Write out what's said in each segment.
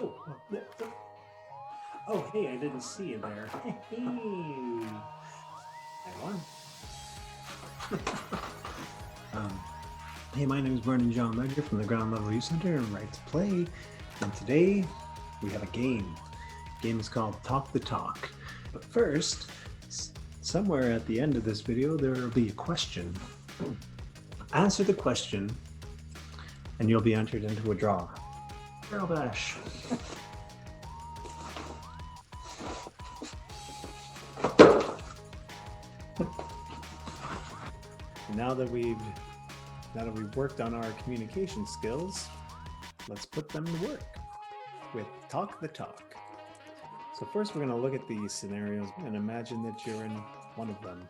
Oh, oh, hey, I didn't see you there. Hey, I won. um, hey, my name is Vernon John Ledger from the Ground Level Youth Center and Right to Play. And today we have a game. The game is called Talk the Talk. But first, somewhere at the end of this video, there will be a question. Answer the question, and you'll be entered into a draw. Carol Bash. Now that we've worked on our communication skills, let's put them to work with Talk the Talk. So first we're going to look at these scenarios and imagine that you're in one of them.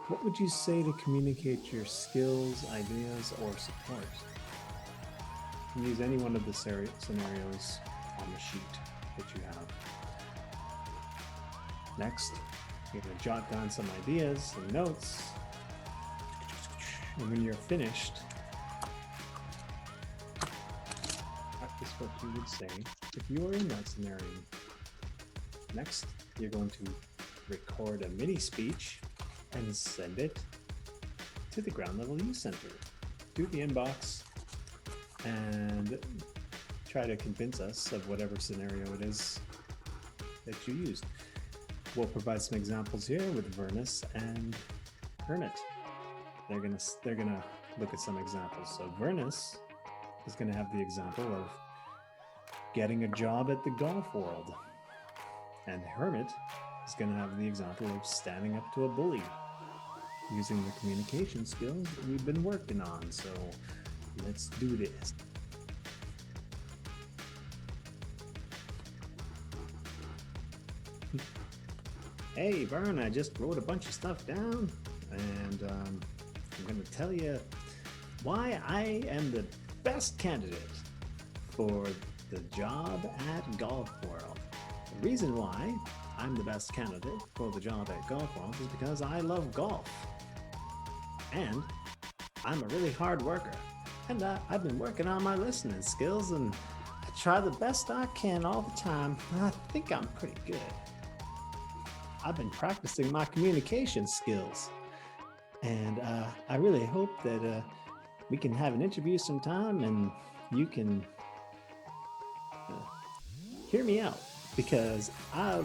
What would you say to communicate your skills, ideas, or support? You can use any one of the scenarios on the sheet that you have. Next, you're going to jot down some ideas and notes. And when you're finished, practice what you would say if you were in that scenario. Next, you're going to record a mini speech and send it to the Ground Level Youth Center through the inbox and try to convince us of whatever scenario it is that you used. We'll provide some examples here with Vernus and Hermit. They're gonna look at some examples. So Vernus is gonna have the example of getting a job at the golf world, and Hermit is gonna have the example of standing up to a bully using the communication skills that we've been working on. So let's do this. Hey Vern, I just wrote a bunch of stuff down, and I'm going to tell you why I am the best candidate for the job at Golf World. The reason why I'm the best candidate for the job at Golf World is because I love golf. And I'm a really hard worker. And I've been working on my listening skills, and I try the best I can all the time. I think I'm pretty good. I've been practicing my communication skills. And I really hope that we can have an interview sometime and you can hear me out, because I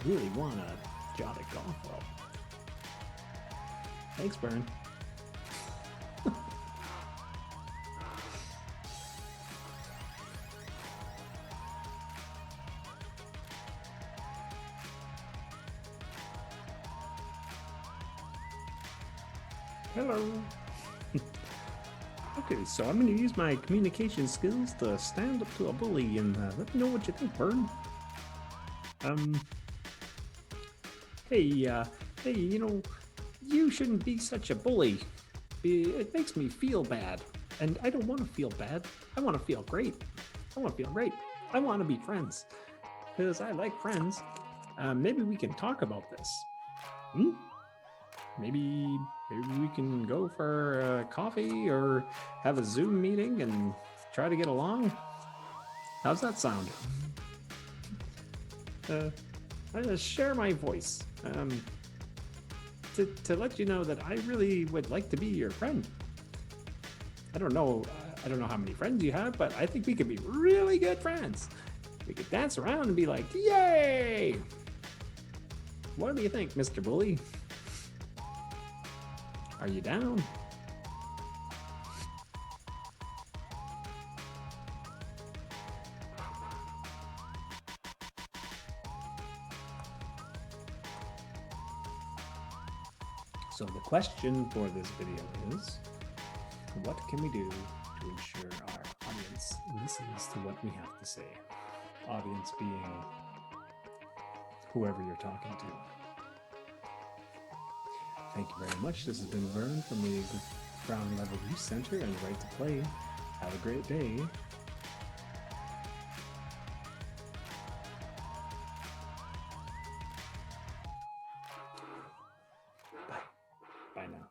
really want a job at Golf World. Thanks, Vern. Hello. Okay, so I'm going to use my communication skills to stand up to a bully and let me know what you think, Vern. Hey, you shouldn't be such a bully. It makes me feel bad, and I don't want to feel bad. I want to feel great. I want to feel great. I want to be friends, because I like friends. Maybe we can talk about this. Maybe we can go for coffee or have a Zoom meeting and try to get along. How's that sound? I just share my voice to let you know that I really would like to be your friend. I don't know how many friends you have, but I think we could be really good friends. We could dance around and be like, yay! What do you think, Mr. Bully? Are you down? So the question for this video is, what can we do to ensure our audience listens to what we have to say? Audience being whoever you're talking to. Thank you very much. This has been Vern from the Ground Level Youth Center and Right to Play. Have a great day. Bye. Bye now.